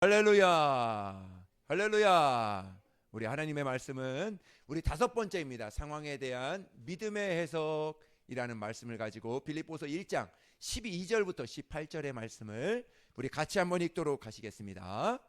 할렐루야, 할렐루야. 우리 하나님의 말씀은 우리 다섯 번째입니다. 상황에 대한 믿음의 해석이라는 말씀을 가지고 빌립보서 1장 12절부터 18절의 말씀을 우리 같이 한번 읽도록 하시겠습니다.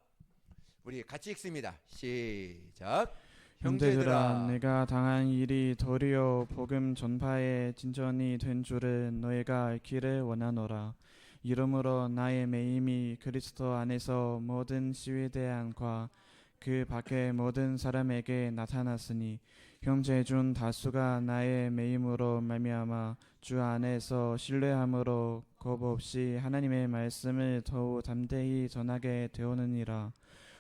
우리 같이 읽습니다. 시작. 형제들아, 형제들아, 내가 당한 일이 도리어 복음 전파의 진전이 된 줄을 너희가 알기를 원하노라. 이러므로 나의 매임이 그리스도 안에서 모든 시위대안과 그 밖의 모든 사람에게 나타났으니 형제 중 다수가 나의 매임으로 말미암아 주 안에서 신뢰함으로 겁 없이 하나님의 말씀을 더욱 담대히 전하게 되오느니라.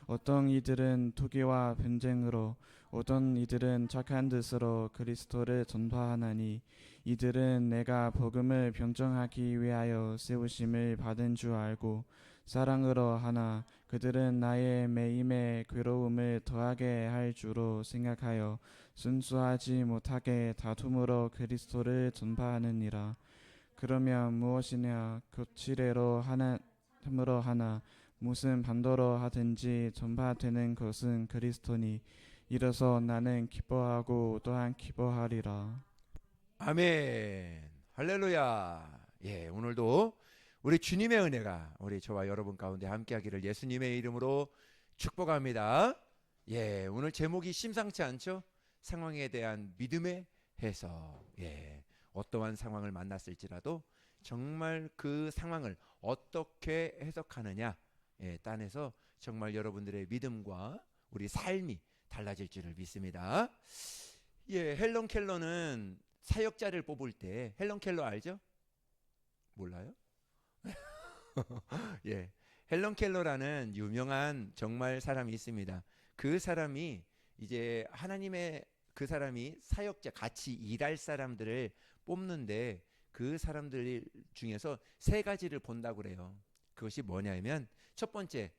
어떤 이들은 투기와 분쟁으로, 어떤 이들은 착한 뜻으로 그리스도를 전파하나니, 이들은 내가 복음을 변정하기 위하여 세우심을 받은 줄 알고 사랑으로 하나, 그들은 나의 매임에 괴로움을 더하게 할 줄로 생각하여 순수하지 못하게 다툼으로 그리스도를 전파하느니라. 그러면 무엇이냐? 교치례로 하나, 함으로 하나, 무슨 반도로 하든지 전파되는 것은 그리스도니, 이로써 나는 기뻐하고 또한 기뻐하리라. 아멘. 할렐루야. 예, 오늘도 우리 주님의 은혜가 우리 저와 여러분 가운데 함께하기를 예수님의 이름으로 축복합니다. 예, 오늘 제목이 심상치 않죠? 상황에 대한 믿음의 해석. 예, 어떠한 상황을 만났을지라도 정말 그 상황을 어떻게 해석하느냐, 예, 딴에서 정말 여러분들의 믿음과 우리 삶이 달라질 줄을 믿습니다. 예, 헬런 켈러는 사역자를 뽑을 때, 헬런 켈러 알죠? 몰라요? 예, 헬런 켈러라는 유명한 정말 사람이 있습니다. 그 사람이 이제 하나님의 그 사람이 사역자 같이 일할 사람들을 뽑는데 그 사람들 중에서 세 가지를 본다고 그래요. 그것이 뭐냐면 첫 번째,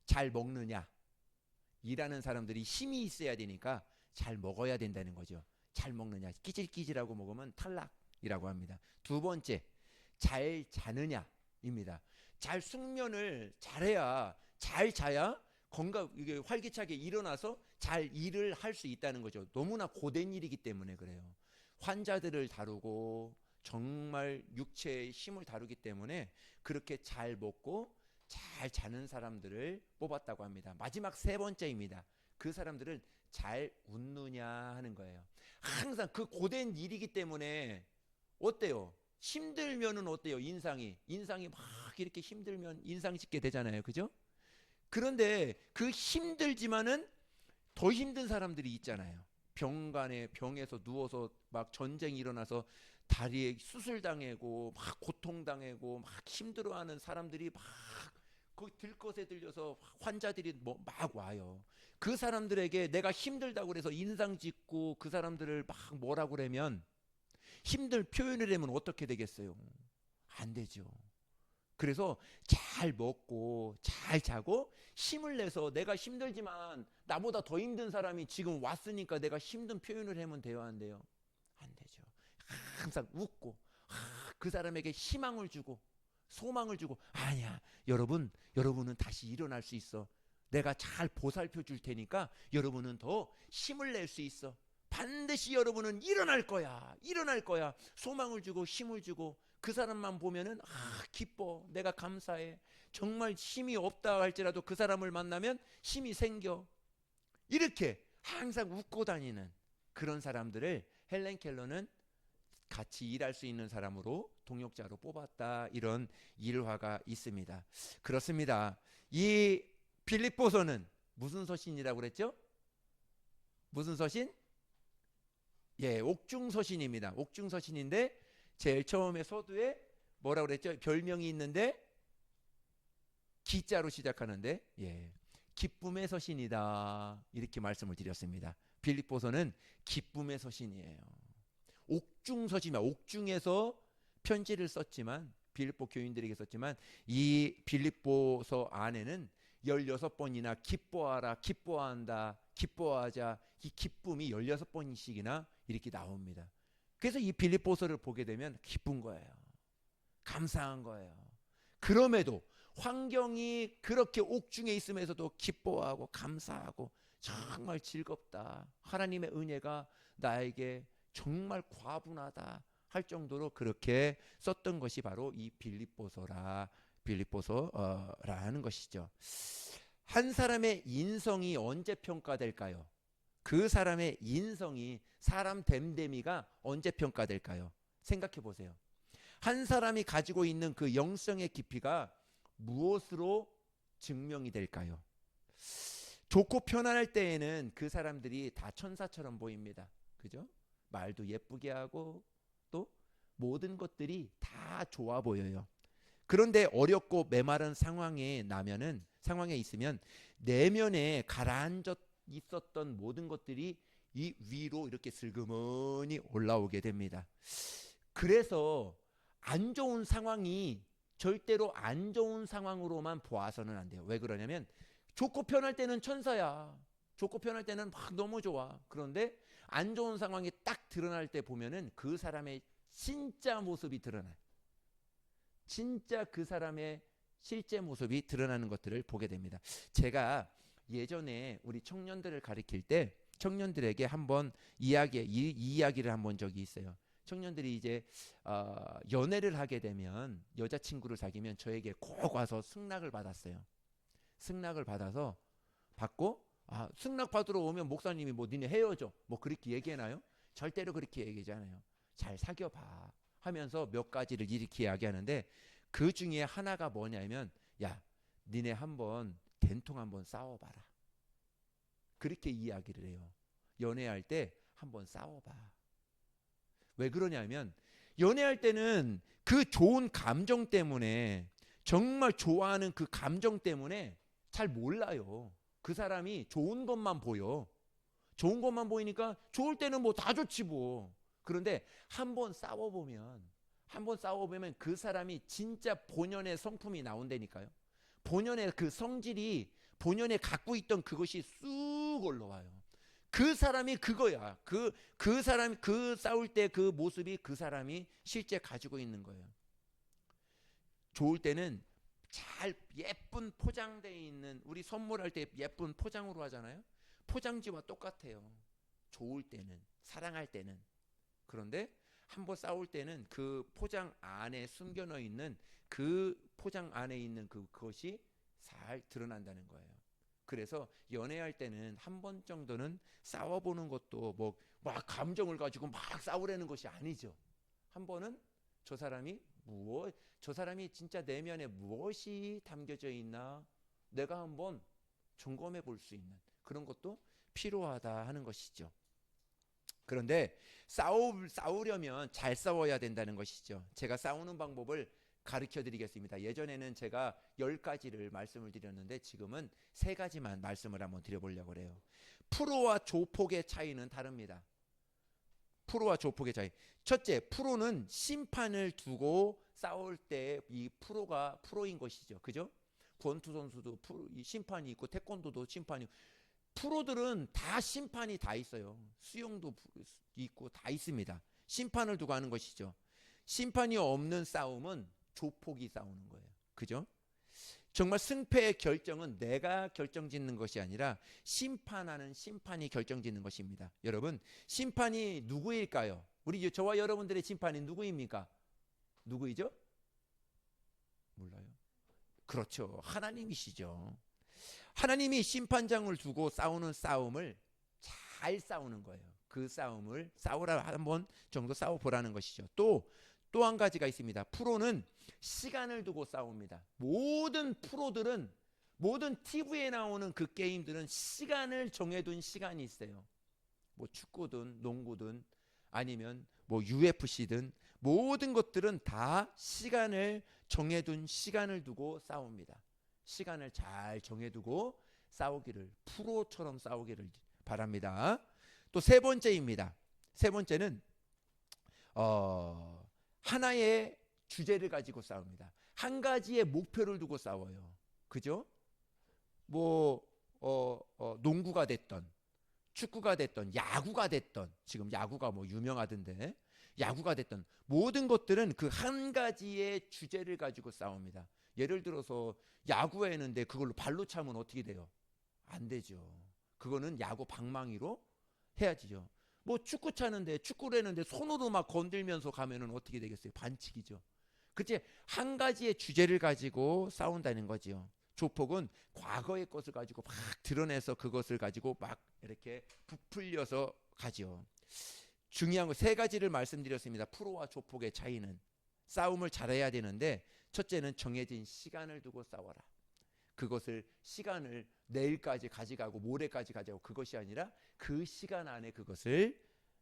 잘 먹느냐. 일하는 사람들이 힘이 있어야 되니까 잘 먹어야 된다는 거죠. 잘 먹느냐. 끼질끼질하고 먹으면 탈락이라고 합니다. 두 번째, 잘 자느냐입니다. 잘 숙면을 잘해야, 잘 자야 건강, 이게 활기차게 일어나서 잘 일을 할 수 있다는 거죠. 너무나 고된 일이기 때문에 그래요. 환자들을 다루고 정말 육체의 힘을 다루기 때문에 그렇게 잘 먹고 잘 자는 사람들을 뽑았다고 합니다. 마지막 세 번째입니다. 그 사람들은 잘 웃느냐 하는 거예요. 항상 그 고된 일이기 때문에 어때요? 힘들면은 어때요? 인상이 막 이렇게 힘들면 인상 짓게 되잖아요. 그죠? 그런데 그 힘들지만은 더 힘든 사람들이 있잖아요. 병에서 누워서 막 전쟁이 일어나서 다리에 수술당하고 막 고통당하고 막 힘들어하는 사람들이 막 그 들것에 들려서 환자들이 뭐 막 와요. 그 사람들에게 내가 힘들다고 그래서 인상 짓고 그 사람들을 막 뭐라고 그러면 힘들 표현을 하면 어떻게 되겠어요? 안 되죠. 그래서 잘 먹고 잘 자고 힘을 내서 내가 힘들지만 나보다 더 힘든 사람이 지금 왔으니까 내가 힘든 표현을 하면 돼요, 안 돼요? 안 되죠. 항상 웃고 그 사람에게 희망을 주고 소망을 주고 아니야, 여러분은 다시 일어날 수 있어. 내가 잘 보살펴 줄 테니까 여러분은 더 힘을 낼 수 있어. 반드시 여러분은 일어날 거야. 소망을 주고 힘을 주고 그 사람만 보면은 기뻐. 내가 감사해. 정말 힘이 없다 할지라도 그 사람을 만나면 힘이 생겨. 이렇게 항상 웃고 다니는 그런 사람들을 헬렌 켈러는 같이 일할 수 있는 사람으로 동역자로 뽑았다. 이런 일화가 있습니다. 그렇습니다. 이 빌립보서는 무슨 서신이라고 그랬죠? 무슨 서신? 예, 옥중서신입니다. 옥중서신인데 제일 처음에 서두에 뭐라고 그랬죠? 별명이 있는데 기자로 시작하는데 예, 기쁨의 서신이다. 이렇게 말씀을 드렸습니다. 빌립보서는 기쁨의 서신이에요. 옥중서신이야. 옥중에서 편지를 썼지만 빌립보 교인들에게 썼지만 이 빌립보서 안에는 16번이나 기뻐하라, 기뻐한다, 기뻐하자, 이 기쁨이 16번씩이나 이렇게 나옵니다. 그래서 이 빌립보서를 보게 되면 기쁜 거예요. 감사한 거예요. 그럼에도 환경이 그렇게 옥중에 있음에서도 기뻐하고 감사하고 정말 즐겁다. 하나님의 은혜가 나에게 정말 과분하다 할 정도로 그렇게 썼던 것이 바로 이 빌립보서라는 것이죠. 한 사람의 인성이 언제 평가될까요? 그 사람의 인성이, 사람 됨됨이가 언제 평가될까요? 생각해 보세요. 한 사람이 가지고 있는 그 영성의 깊이가 무엇으로 증명이 될까요? 좋고 편안할 때에는 그 사람들이 다 천사처럼 보입니다. 그죠? 말도 예쁘게 하고 또 모든 것들이 다 좋아 보여요. 그런데 어렵고 메마른 상황에 있으면 내면에 가라앉아 있었던 모든 것들이 이 위로 이렇게 슬그머니 올라오게 됩니다. 그래서 안 좋은 상황이 절대로 안 좋은 상황으로만 보아서는 안 돼요. 왜 그러냐면 좋고 편할 때는 천사야. 좋고 편할 때는 막 너무 좋아. 그런데 안 좋은 상황이 딱 드러날 때 보면은 그 사람의 진짜 모습이 드러나요. 진짜 그 사람의 실제 모습이 드러나는 것들을 보게 됩니다. 제가 예전에 우리 청년들을 가르칠 때 청년들에게 한번 이야기를 한번 적이 있어요. 청년들이 이제 연애를 하게 되면, 여자친구를 사귀면 저에게 꼭 와서 승낙을 받았어요. 승낙을 받고 승낙 받으러 오면 목사님이 뭐 니네 헤어져 뭐 그렇게 얘기하나요? 절대로 그렇게 얘기하지 않아요. 잘 사귀어봐 하면서 몇 가지를 이렇게 이야기하는데, 그 중에 하나가 뭐냐면, 야 니네 한번 된통 한번 싸워봐라, 그렇게 이야기를 해요. 연애할 때 한번 싸워봐. 왜 그러냐면 연애할 때는 그 좋은 감정 때문에, 정말 좋아하는 그 감정 때문에 잘 몰라요. 그 사람이 좋은 것만 보여. 좋은 것만 보이니까 좋을 때는 뭐 다 좋지 뭐. 그런데 한번 싸워보면 그 사람이 진짜 본연의 성품이 나온다니까요. 본연의 그 성질이, 본연에 갖고 있던 그것이 쑥 올라와요. 그 사람이 그거야. 그 사람이 그 싸울 때 그 모습이 그 사람이 실제 가지고 있는 거예요. 좋을 때는 잘 예쁜 포장되어 있는, 우리 선물할 때 예쁜 포장으로 하잖아요. 포장지와 똑같아요. 좋을 때는, 사랑할 때는. 그런데 한번 싸울 때는 그 포장 안에 숨겨놓여 있는, 그 포장 안에 있는 그것이 잘 드러난다는 거예요. 그래서 연애할 때는 한 번 정도는 싸워보는 것도 뭐 막 감정을 가지고 막 싸우려는 것이 아니죠. 한 번은 저 사람이 진짜 내면에 무엇이 담겨져 있나 내가 한번 점검해 볼 수 있는 그런 것도 필요하다 하는 것이죠. 그런데 싸우려면 잘 싸워야 된다는 것이죠. 제가 싸우는 방법을 가르쳐 드리겠습니다. 예전에는 제가 10가지를 말씀을 드렸는데 지금은 3가지만 말씀을 한번 드려보려고 해요. 프로와 조폭의 차이는 다릅니다. 프로와 조폭의 차이. 첫째, 프로는 심판을 두고 싸울 때 이 프로가 프로인 것이죠. 그죠? 권투 선수도 심판이 있고 태권도도 심판이 있고, 프로들은 다 심판이 다 있어요. 수영도 있고 다 있습니다. 심판을 두고 하는 것이죠. 심판이 없는 싸움은 조폭이 싸우는 거예요. 그죠? 정말 승패의 결정은 내가 결정짓는 것이 아니라 심판하는 심판이 결정짓는 것입니다. 여러분, 심판이 누구일까요? 저와 여러분들의 심판이 누구입니까? 누구이죠? 몰라요. 그렇죠. 하나님이시죠. 하나님이 심판장을 두고 싸우는 싸움을 잘 싸우는 거예요. 그 싸움을 싸우라, 한번 정도 싸워보라는 것이죠. 또 한 가지가 있습니다. 프로는 시간을 두고 싸웁니다. 모든 프로들은, 모든 TV에 나오는 그 게임들은 시간을 정해둔 시간이 있어요. 뭐 축구든 농구든 아니면 뭐 UFC든 모든 것들은 다 시간을 정해둔 시간을 두고 싸웁니다. 시간을 잘 정해두고 싸우기를, 프로처럼 싸우기를 바랍니다. 또 3번째입니다. 3번째는 하나의 주제를 가지고 싸웁니다. 한 가지의 목표를 두고 싸워요. 그죠? 뭐 농구가 됐던, 축구가 됐던, 야구가 됐던, 지금 야구가 뭐 유명하던데, 야구가 됐던 모든 것들은 그 한 가지의 주제를 가지고 싸웁니다. 예를 들어서 야구했는데 그걸로 발로 차면 어떻게 돼요? 안 되죠. 그거는 야구 방망이로 해야지요. 뭐 축구 차는데 축구를 했는데 손으로 막 건들면서 가면은 어떻게 되겠어요? 반칙이죠. 그치? 한 가지의 주제를 가지고 싸운다는 거지요. 조폭은 과거의 것을 가지고 막 드러내서 그것을 가지고 막 이렇게 부풀려서 가지요. 중요한 거 세 가지를 말씀드렸습니다. 프로와 조폭의 차이는 싸움을 잘해야 되는데 첫째는 정해진 시간을 두고 싸워라. 그것을 시간을 내일까지 가져가고 모레까지 가져가고 그것이 아니라 그 시간 안에 그것을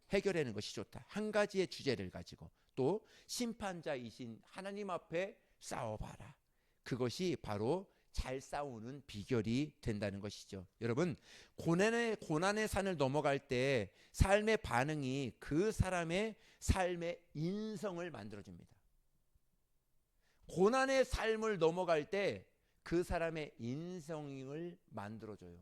해결하는 것이 좋다. 한 가지의 주제를 가지고 또 심판자이신 하나님 앞에 싸워봐라. 그것이 바로 잘 싸우는 비결이 된다는 것이죠. 여러분, 고난의 산을 넘어갈 때 삶의 반응이 그 사람의 삶의 인성을 만들어줍니다. 고난의 삶을 넘어갈 때 그 사람의 인성을 만들어줘요.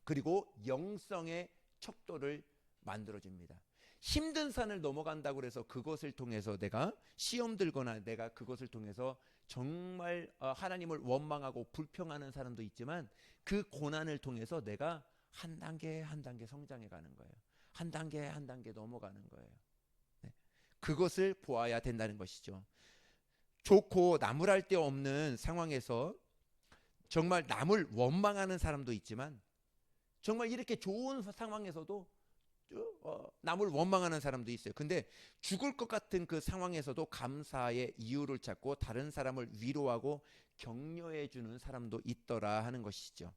그리고 영성의 척도를 만들어줍니다. 힘든 산을 넘어간다고 해서 그것을 통해서 내가 시험 들거나 내가 그것을 통해서 정말 하나님을 원망하고 불평하는 사람도 있지만 그 고난을 통해서 내가 한 단계 한 단계 성장해 가는 거예요. 한 단계 한 단계 넘어가는 거예요. 네. 그것을 보아야 된다는 것이죠. 좋고 나무랄 데 없는 상황에서 정말 남을 원망하는 사람도 있지만 정말 이렇게 좋은 상황에서도 남을 원망하는 사람도 있어요. 근데 죽을 것 같은 그 상황에서도 감사의 이유를 찾고 다른 사람을 위로하고 격려해 주는 사람도 있더라 하는 것이죠.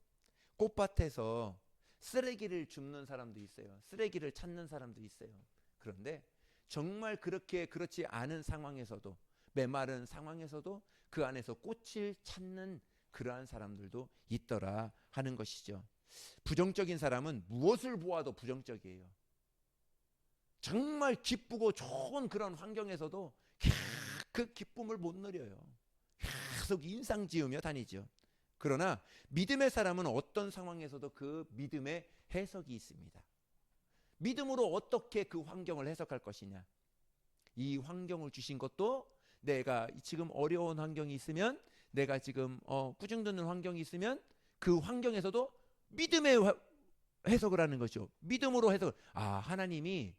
꽃밭에서 쓰레기를 줍는 사람도 있어요. 쓰레기를 찾는 사람도 있어요. 그런데 정말 그렇지 않은 상황에서도 메마른 상황에서도 그 안에서 꽃을 찾는 그러한 사람들도 있더라 하는 것이죠. 부정적인 사람은 무엇을 보아도 부정적이에요. 정말 기쁘고 좋은 그런 환경에서도 그 기쁨을 못 누려요. 계속 인상 지으며 다니죠. 그러나 믿음의 사람은 어떤 상황에서도 그 믿음의 해석이 있습니다. 믿음으로 어떻게 그 환경을 해석할 것이냐. 이 환경을 주신 것도 내가 지금 어려운 환경이 있으면 내가 지금 꾸중 듣는 환경이 있으면 그 환경에서도 믿음의 해석을 하는 거죠. 믿음으로 해석을. 하나님이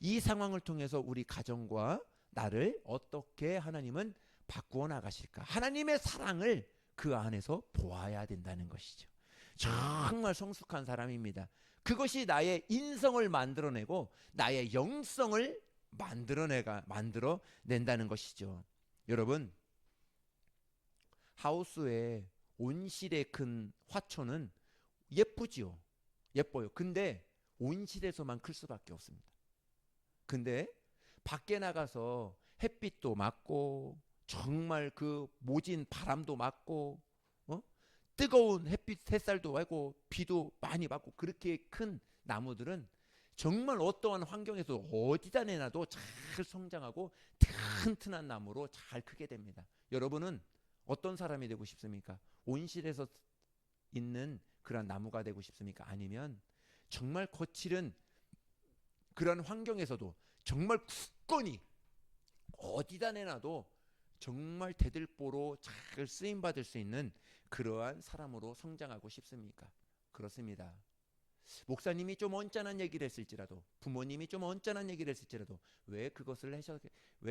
이 상황을 통해서 우리 가정과 나를 어떻게 하나님은 바꾸어 나가실까. 하나님의 사랑을 그 안에서 보아야 된다는 것이죠. 정말 성숙한 사람입니다. 그것이 나의 인성을 만들어내고 나의 영성을 만들어낸다는 것이죠. 여러분, 하우스에 온실에 큰 화초는 예쁘지요. 예뻐요. 근데 온실에서만 클 수밖에 없습니다. 근데 밖에 나가서 햇빛도 맞고 정말 그 모진 바람도 맞고 뜨거운 햇살도 하고 비도 많이 받고 그렇게 큰 나무들은 정말 어떠한 환경에서 어디다 내놔도 잘 성장하고 튼튼한 나무로 잘 크게 됩니다. 여러분은 어떤 사람이 되고 싶습니까? 온실에서 있는 그런 나무가 되고 싶습니까? 아니면 정말 거칠은 그런 환경에서도 정말 굳건히 어디다 내놔도 정말 대들보로 잘 쓰임받을 수 있는 그러한 사람으로 성장하고 싶습니까? 그렇습니다. 목사님이 좀 언짢은 얘기를 했을지라도 부모님이 좀 언짢은 얘기를 했을지라도 왜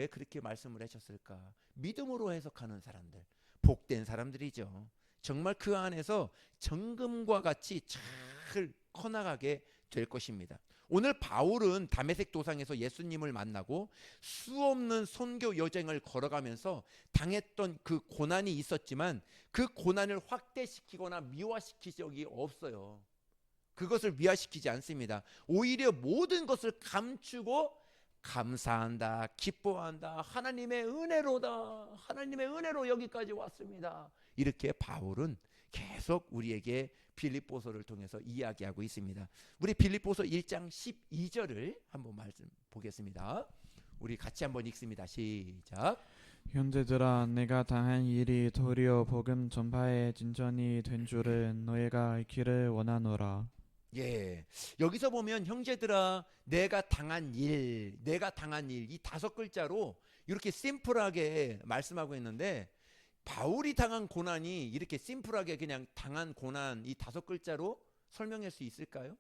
그렇게 말씀을 하셨을까? 믿음으로 해석하는 사람들, 복된 사람들이죠. 정말 그 안에서 정금과 같이 잘 커나가게 될 것입니다. 오늘 바울은 다메섹 도상에서 예수님을 만나고 수없는 선교 여정을 걸어가면서 당했던 그 고난이 있었지만 그 고난을 확대시키거나 미화시킨 적이 없어요. 그것을 미화시키지 않습니다. 오히려 모든 것을 감추고 감사한다, 기뻐한다, 하나님의 은혜로다, 하나님의 은혜로 여기까지 왔습니다. 이렇게 바울은 계속 우리에게 빌립보서를 통해서 이야기하고 있습니다. 우리 빌립보서 1장 12절을 한번 말씀 보겠습니다. 우리 같이 한번 읽습니다. 시작. 형제들아, 내가 당한 일이 도리어 복음 전파의 진전이 된 줄은 너희가 알기를 원하노라. 예, 여기서 보면 형제들아, 내가 당한 일 이 5글자로 이렇게 심플하게 말씀하고 있는데 바울이 당한 고난이 이렇게 심플하게 그냥 당한 고난 이 5글자로 설명할 수 있을까요?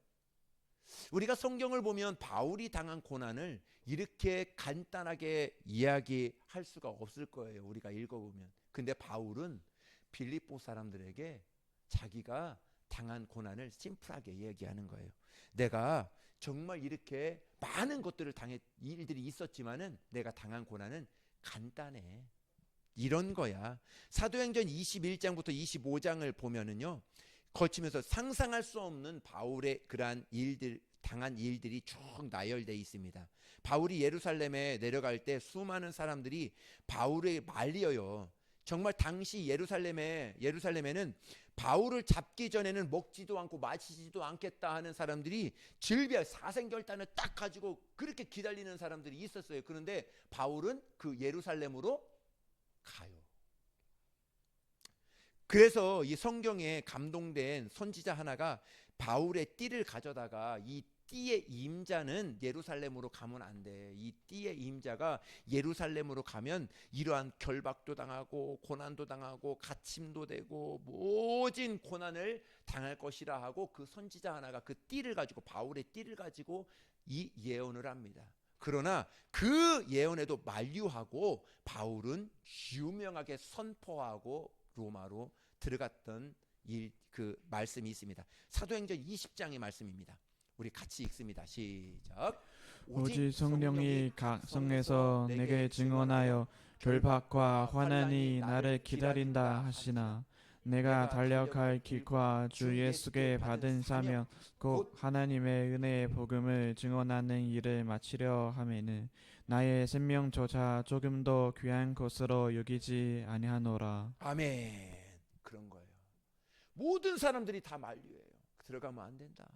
우리가 성경을 보면 바울이 당한 고난을 이렇게 간단하게 이야기할 수가 없을 거예요. 우리가 읽어보면. 근데 바울은 빌립보 사람들에게 자기가 당한 고난을 심플하게 이야기하는 거예요. 내가 정말 이렇게 많은 것들을 일들이 있었지만은 내가 당한 고난은 간단해. 이런 거야. 사도행전 21장부터 25장을 보면은요. 거치면서 상상할 수 없는 바울의 그러한 일들, 당한 일들이 쭉 나열되어 있습니다. 바울이 예루살렘에 내려갈 때 수많은 사람들이 바울을 말려요. 정말 당시 예루살렘에는 바울을 잡기 전에는 먹지도 않고 마시지도 않겠다 하는 사람들이 질비한 사생결단을 딱 가지고 그렇게 기다리는 사람들이 있었어요. 그런데 바울은 그 예루살렘으로 가요. 그래서 이 성경에 감동된 선지자 하나가 바울의 띠를 가져다가 이 띠의 임자는 예루살렘으로 가면 안 돼. 이 띠의 임자가 예루살렘으로 가면 이러한 결박도 당하고 고난도 당하고 갇힘도 되고 모진 고난을 당할 것이라 하고 그 선지자 하나가 그 띠를 가지고 바울의 띠를 가지고 이 예언을 합니다. 그러나 그 예언에도 만류하고 바울은 유명하게 선포하고 로마로 들어갔던 그 말씀이 있습니다. 사도행전 20장의 말씀입니다. 우리 같이 읽습니다. 시작. 오직 성령이 각 성에서 내게 증언하여 결박과 환난이 나를 기다린다 하시나 내가 달려갈 길과 주 예수께 받은 사명 곧 하나님의 은혜의 복음을 증언하는 일을 마치려 하매는 나의 생명조차 조금도 귀한 것으로 여기지 아니하노라. 아멘. 그런 거예요. 모든 사람들이 다 만류해요. 들어가면 안 된다.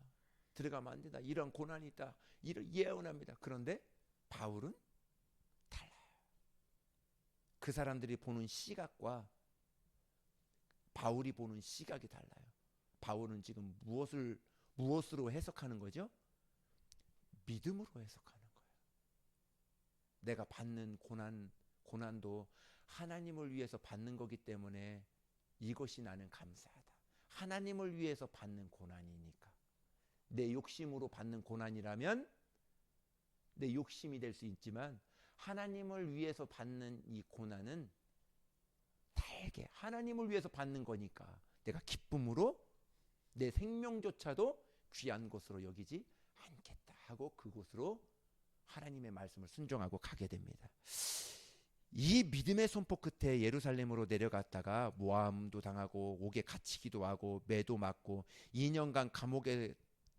들어가면 안 된다. 이런 고난이 있다. 이런 예언합니다. 그런데 바울은 달라요. 그 사람들이 보는 시각과 바울이 보는 시각이 달라요. 바울은 지금 무엇으로 해석하는 거죠? 믿음으로 해석하는 거예요. 내가 받는 고난도 하나님을 위해서 받는 거기 때문에 이것이 나는 감사하다. 하나님을 위해서 받는 고난이니까. 내 욕심으로 받는 고난이라면 내 욕심이 될 수 있지만 하나님을 위해서 받는 이 고난은 달게 하나님을 위해서 받는 거니까 내가 기쁨으로 내 생명조차도 귀한 것으로 여기지 않겠다 하고 그곳으로 하나님의 말씀을 순종하고 가게 됩니다. 이 믿음의 손폭 끝에 예루살렘으로 내려갔다가 모함도 당하고 옥에 갇히기도 하고 매도 맞고 2년간 감옥에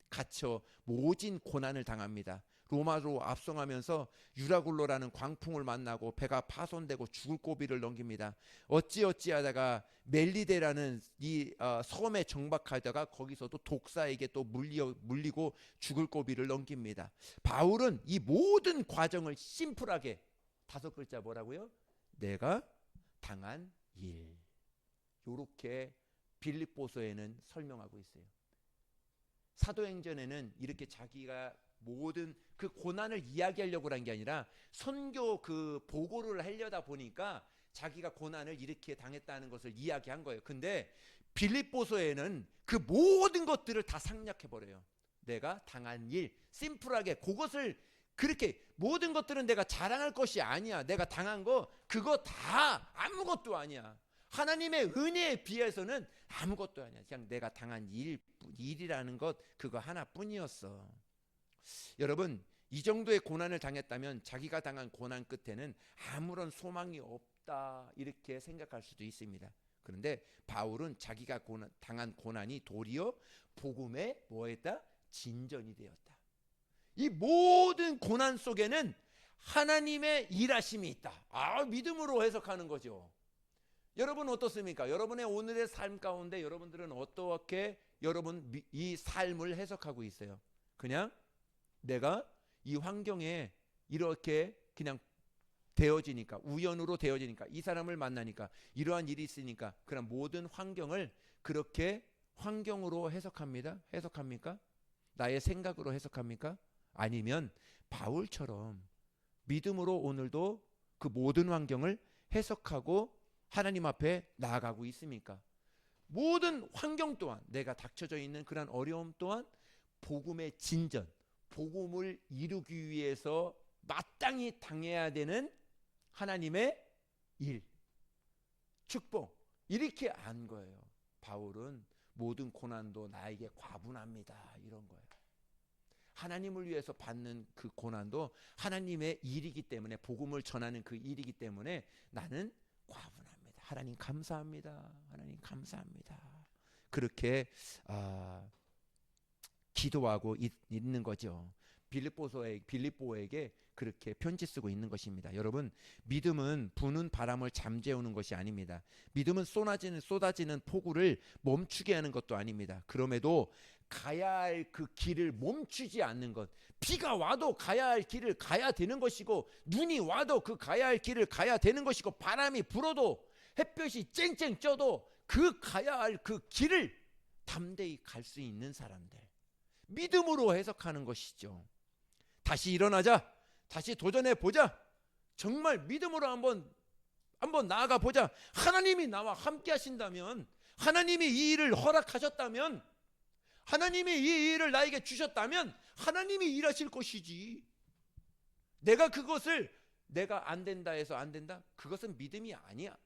갇혀 모진 고난을 당합니다. 로마로 압송하면서 유라굴로라는 광풍을 만나고 배가 파손되고 죽을 고비를 넘깁니다. 어찌하다가 멜리데라는 이 섬에 정박하다가 거기서도 독사에게 또 물리고 죽을 고비를 넘깁니다. 바울은 이 모든 과정을 심플하게 5글자 뭐라고요? 내가 당한 일. 요렇게 빌립보서에는 설명하고 있어요. 사도행전에는 이렇게 자기가 모든 그 고난을 이야기하려고 한 게 아니라 선교 그 보고를 하려다 보니까 자기가 고난을 이렇게 당했다는 것을 이야기한 거예요. 근데 빌립보서에는 그 모든 것들을 다 생략해 버려요. 내가 당한 일, 심플하게 그것을 그렇게 모든 것들은 내가 자랑할 것이 아니야. 내가 당한 거 그거 다 아무것도 아니야. 하나님의 은혜에 비해서는 아무것도 아니야. 그냥 내가 당한 일이라는 것 그거 하나뿐이었어. 여러분 이 정도의 고난을 당했다면 자기가 당한 고난 끝에는 아무런 소망이 없다 이렇게 생각할 수도 있습니다. 그런데 바울은 자기가 당한 고난이 도리어 복음의 뭐했다? 진전이 되었다. 이 모든 고난 속에는 하나님의 일하심이 있다. 믿음으로 해석하는 거죠. 여러분 어떻습니까? 여러분의 오늘의 삶 가운데 여러분들은 어떻게 여러분 이 삶을 해석하고 있어요? 그냥 내가 이 환경에 이렇게 그냥 되어지니까 우연으로 되어지니까 이 사람을 만나니까 이러한 일이 있으니까 그런 모든 환경을 그렇게 환경으로 해석합니까? 나의 생각으로 해석합니까? 아니면 바울처럼 믿음으로 오늘도 그 모든 환경을 해석하고 하나님 앞에 나아가고 있습니까? 모든 환경 또한, 내가 닥쳐져 있는 그런 어려움 또한 복음의 진전, 복음을 이루기 위해서 마땅히 당해야 되는 하나님의 일, 축복, 이렇게 안 거예요. 바울은 모든 고난도 나에게 과분합니다, 이런 거예요. 하나님을 위해서 받는 그 고난도 하나님의 일이기 때문에, 복음을 전하는 그 일이기 때문에 나는 과분합니다. 하나님 감사합니다. 하나님 감사합니다. 그렇게 기도하고 있는 거죠. 빌립보에게 그렇게 편지 쓰고 있는 것입니다. 여러분, 믿음은 부는 바람을 잠재우는 것이 아닙니다. 믿음은 쏟아지는 폭우를 멈추게 하는 것도 아닙니다. 그럼에도 가야 할 그 길을 멈추지 않는 것. 비가 와도 가야 할 길을 가야 되는 것이고, 눈이 와도 그 가야 할 길을 가야 되는 것이고, 바람이 불어도 햇볕이 쨍쨍 쪄도 그 가야 할 그 길을 담대히 갈 수 있는 사람들, 믿음으로 해석하는 것이죠. 다시 일어나자, 다시 도전해 보자, 정말 믿음으로 한번 나아가 보자. 하나님이 나와 함께 하신다면, 하나님이 이 일을 허락하셨다면, 하나님이 이 일을 나에게 주셨다면 하나님이 일하실 것이지. 내가 그것을 내가 안 된다 해서 안 된다? 그것은 믿음이 아니야.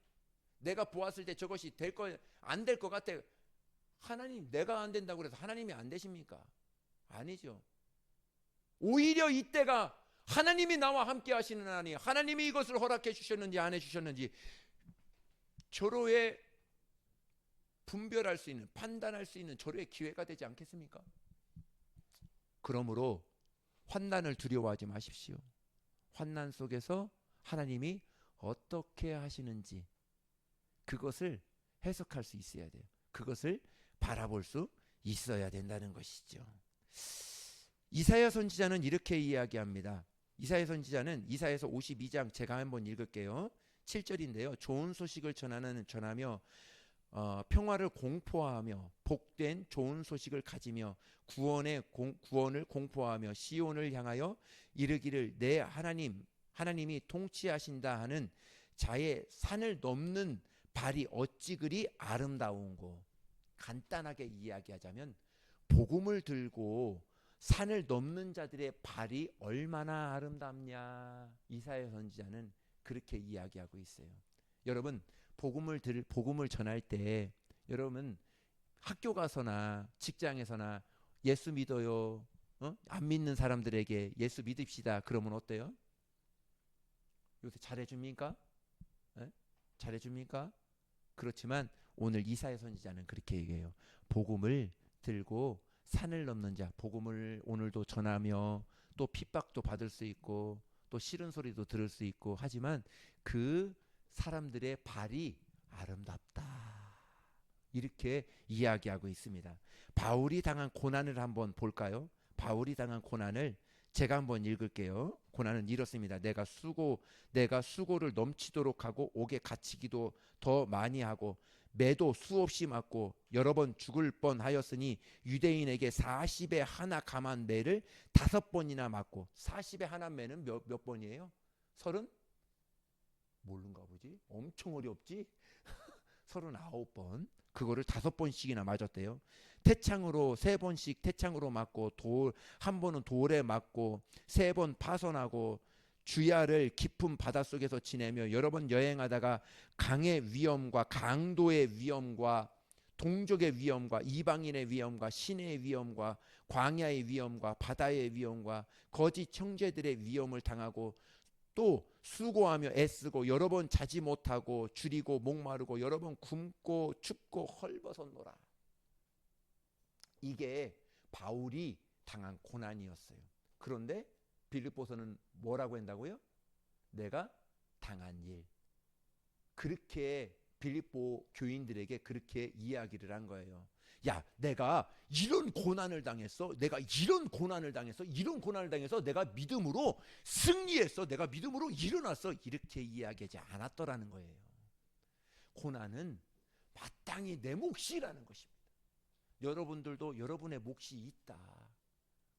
내가 보았을 때 저것이 안 될 것 같아. 하나님, 내가 안 된다고 해서 하나님이 안 되십니까? 아니죠. 오히려 이때가 하나님이 나와 함께 하시는 하나님, 하나님이 이것을 허락해 주셨는지 안 해 주셨는지 절호의 분별할 수 있는, 판단할 수 있는 절호의 기회가 되지 않겠습니까? 그러므로 환난을 두려워하지 마십시오. 환난 속에서 하나님이 어떻게 하시는지 그것을 해석할 수 있어야 돼요. 그것을 바라볼 수 있어야 된다는 것이죠. 이사야 선지자는 이렇게 이야기합니다. 이사야 선지자는 이사야서 52장, 제가 한번 읽을게요. 7절인데요. 좋은 소식을 전하며 평화를 공포하며 복된 좋은 소식을 가지며 구원을 공포하며 시온을 향하여 이르기를 내 하나님이 통치하신다 하는 자의 산을 넘는 발이 어찌 그리 아름다운고. 간단하게 이야기하자면 복음을 들고 산을 넘는 자들의 발이 얼마나 아름답냐, 이사야 선지자는 그렇게 이야기하고 있어요. 여러분, 복음을 전할 때 여러분 학교 가서나 직장에서나 예수 믿어요, 안 믿는 사람들에게 예수 믿읍시다 그러면 어때요? 요새 잘해줍니까? 잘해줍니까? 그렇지만 오늘 이사야 선지자는 그렇게 얘기해요. 복음을 들고 산을 넘는 자, 복음을 오늘도 전하며 또 핍박도 받을 수 있고 또 싫은 소리도 들을 수 있고 하지만 그 사람들의 발이 아름답다, 이렇게 이야기하고 있습니다. 바울이 당한 고난을 한번 볼까요? 바울이 당한 고난을 제가 한번 읽을게요. 고난은 이렇습니다. 내가 수고를 넘치도록 하고 옥에 갇히기도 더 많이 하고 매도 수없이 맞고 여러 번 죽을 뻔하였으니 유대인에게 40에 하나 감한 매를 5번이나 맞고. 40에 하나 매는 몇 번이에요? 30? 모른가 보지? 엄청 어렵지? 39번. 그거를 5번씩이나 맞았대요. 태창으로 3번씩 태창으로 맞고 한 번은 돌에 맞고 3번 파손하고 주야를 깊은 바닷속에서 지내며 여러 번 여행하다가 강의 위험과 강도의 위험과 동족의 위험과 이방인의 위험과 시내의 위험과 광야의 위험과 바다의 위험과 거짓 형제들의 위험을 당하고 또 수고하며 애쓰고 여러 번 자지 못하고 줄이고 목마르고 여러 번 굶고 춥고 헐벗었노라. 이게 바울이 당한 고난이었어요. 그런데 빌립보서는 뭐라고 한다고요? 내가 당한 일. 그렇게 빌립보 교인들에게 그렇게 이야기를 한 거예요. 야, 내가 이런 고난을 당했어. 내가 이런 고난을 당해서 내가 믿음으로 승리했어. 내가 믿음으로 일어났어. 이렇게 이야기하지 않았더라는 거예요. 고난은 마땅히 내 몫이라는 것입니다. 여러분들도 여러분의 몫이 있다.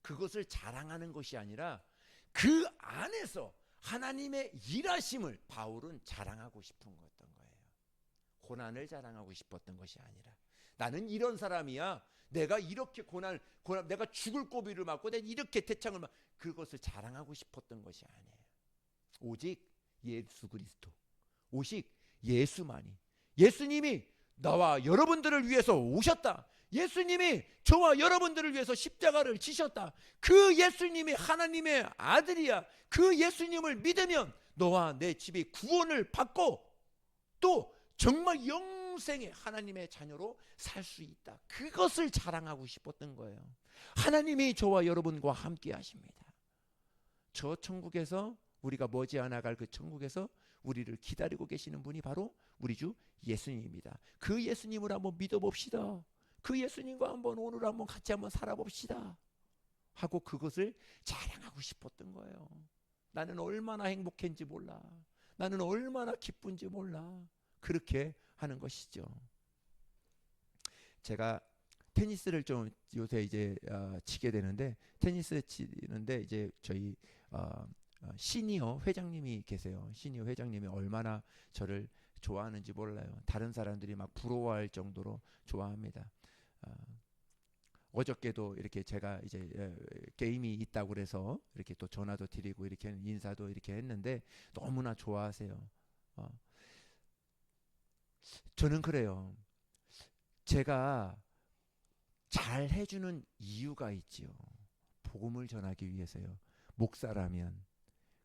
그것을 자랑하는 것이 아니라 그 안에서 하나님의 일하심을 바울은 자랑하고 싶은 거였던 거예요. 고난을 자랑하고 싶었던 것이 아니라 나는 이런 사람이야. 내가 이렇게 고난 내가 죽을 고비를 맞고 내가 이렇게 태창을 맞 그것을 자랑하고 싶었던 것이 아니에요. 오직 예수 그리스도, 오직 예수만이. 예수님이 나와 여러분들을 위해서 오셨다. 예수님이 저와 여러분들을 위해서 십자가를 지셨다. 그 예수님이 하나님의 아들이야. 그 예수님을 믿으면 너와 내 집이 구원을 받고 또 정말 영생의 하나님의 자녀로 살 수 있다. 그것을 자랑하고 싶었던 거예요. 하나님이 저와 여러분과 함께 하십니다. 저 천국에서 우리가 머지않아 갈 그 천국에서 우리를 기다리고 계시는 분이 바로 우리 주 예수님입니다. 그 예수님을 한번 믿어봅시다. 그 예수님과 오늘 한번 같이 한번 살아봅시다 하고 그것을 자랑하고 싶었던 거예요. 나는 얼마나 행복한지 몰라. 나는 얼마나 기쁜지 몰라. 그렇게 하는 것이죠. 제가 테니스를 좀 요새 이제 치게 되는데, 테니스 치는데 이제 저희 시니어 회장님이 계세요. 시니어 회장님이 얼마나 저를 좋아하는지 몰라요. 다른 사람들이 막 부러워할 정도로 좋아합니다. 어저께도 이렇게 제가 이제 게임이 있다고 그래서 이렇게 또 전화도 드리고 이렇게 인사도 이렇게 했는데 너무나 좋아하세요. 저는 그래요. 제가 잘 해주는 이유가 있지요. 복음을 전하기 위해서요. 목사라면,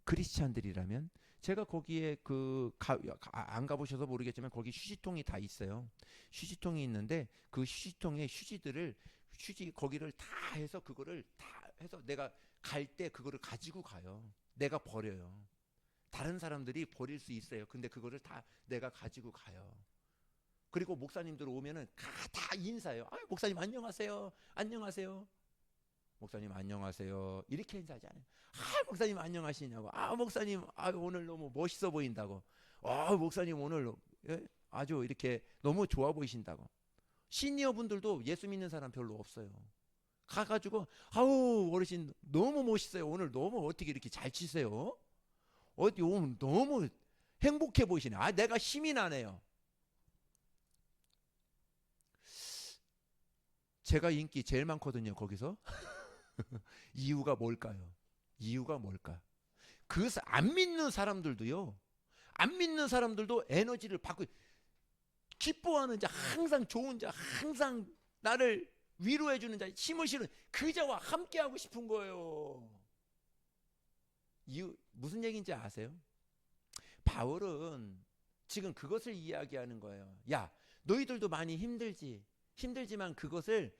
크리스찬들이라면 제가 거기에 안 가보셔서 모르겠지만 거기 휴지통이 다 있어요. 휴지통이 있는데 그 휴지통에 거기를 다 해서 그거를 다 해서 내가 갈 때 그거를 가지고 가요. 내가 버려요. 다른 사람들이 버릴 수 있어요. 근데 그거를 다 내가 가지고 가요. 그리고 목사님들 오면은 다 인사해요. 목사님 안녕하세요. 안녕하세요. 목사님 안녕하세요. 이렇게 인사하지 않아요. 목사님 안녕하시냐고. 목사님 오늘 너무 멋있어 보인다고. 목사님 오늘 아주 이렇게 너무 좋아 보이신다고. 시니어 분들도 예수 믿는 사람 별로 없어요. 가가지고 어르신 너무 멋있어요. 오늘 너무 어떻게 이렇게 잘 치세요? 오늘 너무 행복해 보이시네. 내가 힘이 나네요. 제가 인기 제일 많거든요, 거기서. 이유가 뭘까요? 이유가 뭘까? 안 믿는 사람들도요. 안 믿는 사람들도 에너지를 받고 기뻐하는 자, 항상 좋은 자, 항상 나를 위로해 주는 자, 힘을 실은 그 자와 함께 하고 싶은 거예요. 이유 무슨 얘기인지 아세요? 바울은 지금 그것을 이야기하는 거예요. 야, 너희들도 많이 힘들지만 그것을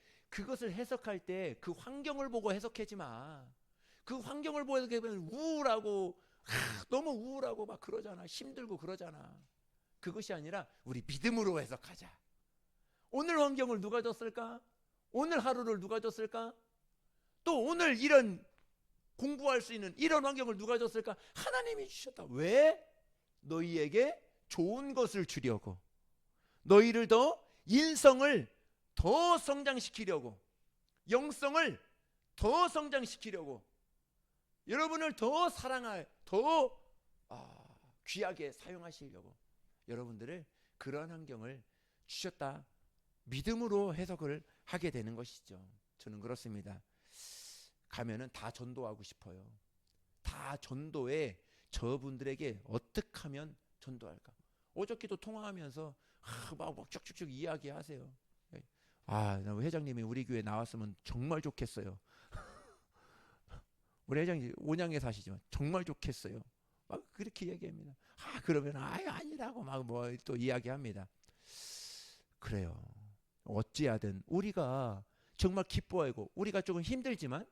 해석할 때 그 환경을 보고 해석하지 마. 그 환경을 보고 해석하면 우울하고 너무 우울하고 막 그러잖아. 힘들고 그러잖아. 그것이 아니라 우리 믿음으로 해석하자. 오늘 환경을 누가 줬을까? 오늘 하루를 누가 줬을까? 또 오늘 이런 공부할 수 있는 이런 환경을 누가 줬을까? 하나님이 주셨다. 왜? 너희에게 좋은 것을 주려고. 너희를 더 인성을 더 성장시키려고, 영성을 더 성장시키려고, 여러분을 더 더 귀하게 사용하시려고 여러분들을 그런 환경을 주셨다. 믿음으로 해석을 하게 되는 것이죠. 저는 그렇습니다. 가면은 다 전도하고 싶어요. 다 전도에 저분들에게 어떻게 하면 전도할까? 어저께도 통화하면서 막 쭉쭉쭉 이야기하세요. 회장님이 우리 교회 나왔으면 정말 좋겠어요. 우리 회장님 온양에 사시지만 정말 좋겠어요. 막 그렇게 얘기합니다. 그러면 아니라고 막 뭐 또 이야기합니다. 그래요. 어찌하든 우리가 정말 기뻐하고 우리가 조금 힘들지만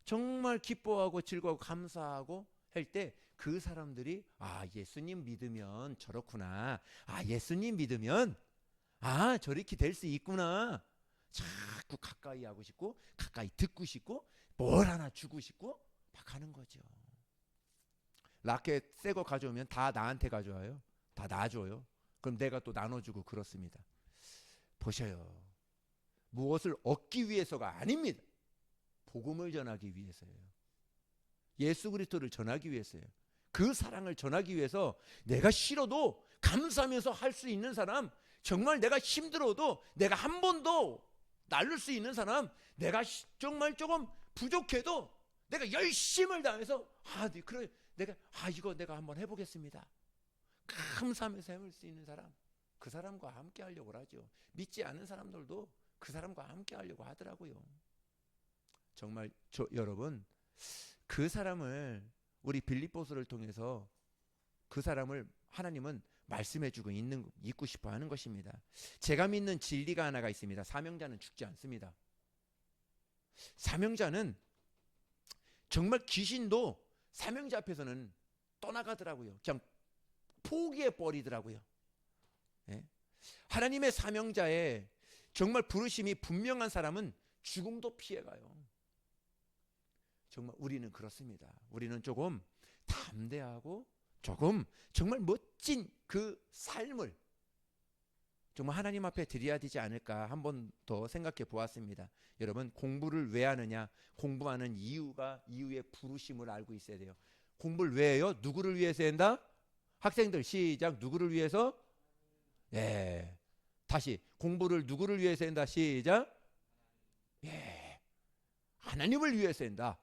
정말 기뻐하고 즐거워하고 감사하고 할 때 그 사람들이 예수님 믿으면 저렇구나. 예수님 믿으면 저렇게 될 수 있구나. 자꾸 가까이 하고 싶고 가까이 듣고 싶고 뭘 하나 주고 싶고 막 하는 거죠. 라켓 새 거 가져오면 다 나한테 가져와요. 다 놔줘요. 그럼 내가 또 나눠주고 그렇습니다. 보셔요. 무엇을 얻기 위해서가 아닙니다. 복음을 전하기 위해서예요. 예수 그리스도를 전하기 위해서예요. 그 사랑을 전하기 위해서 내가 싫어도 감사하면서 할 수 있는 사람, 정말 내가 힘들어도 내가 한 번도 날릴 수 있는 사람, 내가 정말 조금 부족해도 내가 열심을 다해서 그래 내가 이거 내가 한번 해보겠습니다. 감사하면서 해볼 수 있는 사람, 그 사람과 함께 하려고 하죠. 믿지 않은 사람들도 그 사람과 함께 하려고 하더라고요. 정말 여러분, 그 사람을 우리 빌립보서를 통해서 그 사람을 하나님은 말씀해주고 있고 싶어 하는 것입니다. 제가 믿는 진리가 하나가 있습니다. 사명자는 죽지 않습니다. 사명자는 정말 귀신도 사명자 앞에서는 떠나가더라고요. 그냥 포기해 버리더라고요. 예? 하나님의 사명자의 정말 부르심이 분명한 사람은 죽음도 피해가요. 정말 우리는 그렇습니다. 우리는 조금 담대하고 조금 정말 멋진 그 삶을 정말 하나님 앞에 드려야 되지 않을까 한 번 더 생각해 보았습니다. 여러분, 공부를 왜 하느냐? 공부하는 이유의 부르심을 알고 있어야 돼요. 공부를 왜 해요? 누구를 위해서 한다? 학생들 시작. 누구를 위해서? 예. 다시 공부를 누구를 위해서 한다? 시작. 예. 하나님을 위해서 한다.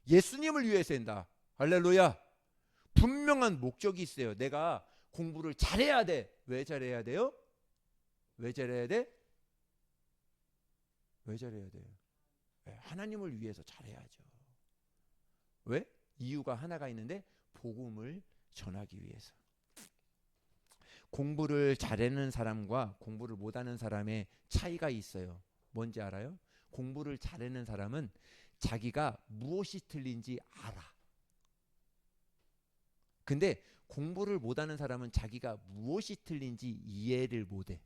예수님을 위해서 한다. 할렐루야. 분명한 목적이 있어요. 내가 공부를 잘해야 돼. 왜 잘해야 돼요? 왜 잘해야 돼? 왜 잘해야 돼요? 하나님을 위해서 잘해야죠. 왜? 이유가 하나가 있는데 복음을 전하기 위해서. 공부를 잘하는 사람과 공부를 못하는 사람의 차이가 있어요. 뭔지 알아요? 공부를 잘하는 사람은 자기가 무엇이 틀린지 알아. 근데 공부를 못하는 사람은 자기가 무엇이 틀린지 이해를 못해.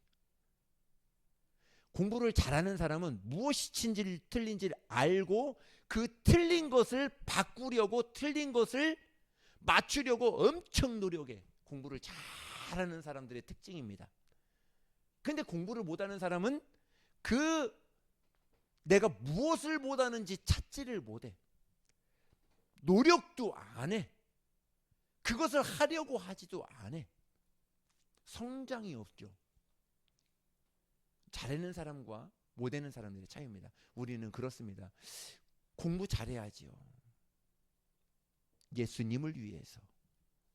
공부를 잘하는 사람은 무엇이 틀린지를 알고 그 틀린 것을 바꾸려고, 틀린 것을 맞추려고 엄청 노력해. 공부를 잘하는 사람들의 특징입니다. 근데 공부를 못하는 사람은 내가 무엇을 못하는지 찾지를 못해. 노력도 안 해. 그것을 하려고 하지도 않아. 성장이 없죠. 잘하는 사람과 못하는 사람들의 차이입니다. 우리는 그렇습니다. 공부 잘해야지요. 예수님을 위해서,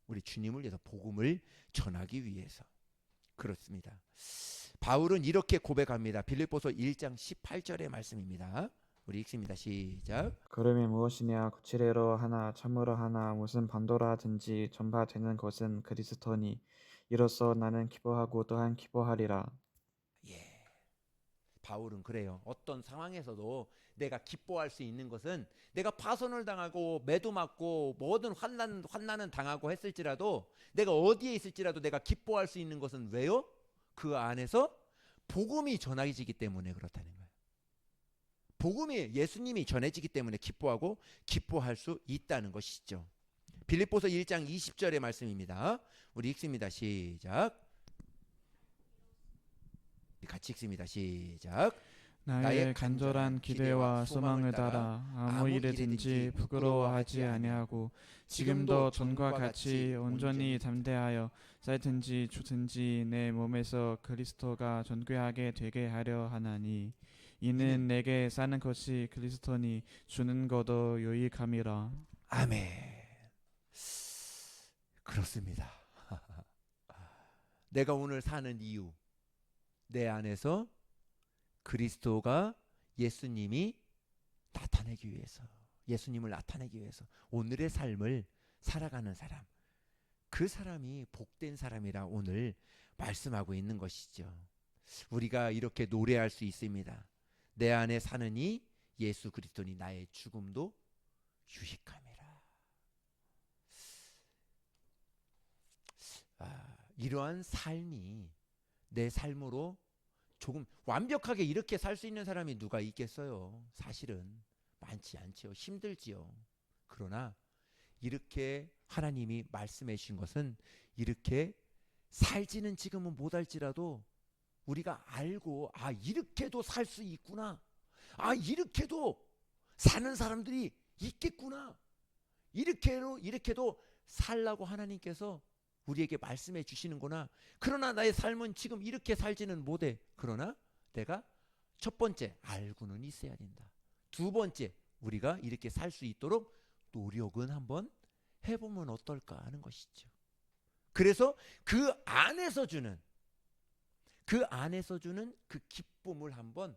우리 주님을 위해서, 복음을 전하기 위해서. 그렇습니다. 바울은 이렇게 고백합니다. 빌립보서 1장 18절의 말씀입니다. 우리 읽습니다. 시작. 걸음이 무엇이냐? 구치레로 하나 참으로 하나 무슨 반도라든지 전파되는 것은 그리스도니 이로써 나는 기뻐하고 또한 기뻐하리라. 예. 바울은 그래요. 어떤 상황에서도 내가 기뻐할 수 있는 것은, 내가 파손을 당하고 매도 맞고 모든 환난은 당하고 했을지라도, 내가 어디에 있을지라도 내가 기뻐할 수 있는 것은 왜요? 그 안에서 복음이 전해지기 때문에 그렇다는 거예요. 복음이, 예수님이 전해지기 때문에 기뻐하고 기뻐할 수 있다는 것이죠. 빌립보서 1장 20절의 말씀입니다. 우리 읽습니다. 시작. 같이 읽습니다. 시작. 나의 간절한 기대와 소망을 따라 아무 일이든지 부끄러워하지 아니하고 지금도 전과 같이 온전히 담대하여 살든지 죽든지 내 몸에서 그리스도가 존귀하게 되게 하려 하나니 이는 내게 사는 것이 그리스도니 주는 것도 유익함이라. 아멘. 그렇습니다. 내가 오늘 사는 이유, 내 안에서 그리스도가, 예수님이 나타내기 위해서, 예수님을 나타내기 위해서 오늘의 삶을 살아가는 사람, 그 사람이 복된 사람이라 오늘 말씀하고 있는 것이죠. 우리가 이렇게 노래할 수 있습니다. 내 안에 사느니 예수 그리스도니 나의 죽음도 유익함이라. 이러한 삶이 내 삶으로 조금 완벽하게 이렇게 살 수 있는 사람이 누가 있겠어요? 사실은 많지 않지요. 힘들지요. 그러나 이렇게 하나님이 말씀해 주신 것은, 이렇게 살지는 지금은 못할지라도 우리가 알고, 이렇게도 살 수 있구나, 이렇게도 사는 사람들이 있겠구나, 이렇게도 살라고 하나님께서 우리에게 말씀해 주시는구나. 그러나 나의 삶은 지금 이렇게 살지는 못해. 그러나 내가 첫 번째 알고는 있어야 된다. 두 번째 우리가 이렇게 살 수 있도록 노력은 한번 해보면 어떨까 하는 것이죠. 그래서 그 안에서 주는 그 기쁨을 한번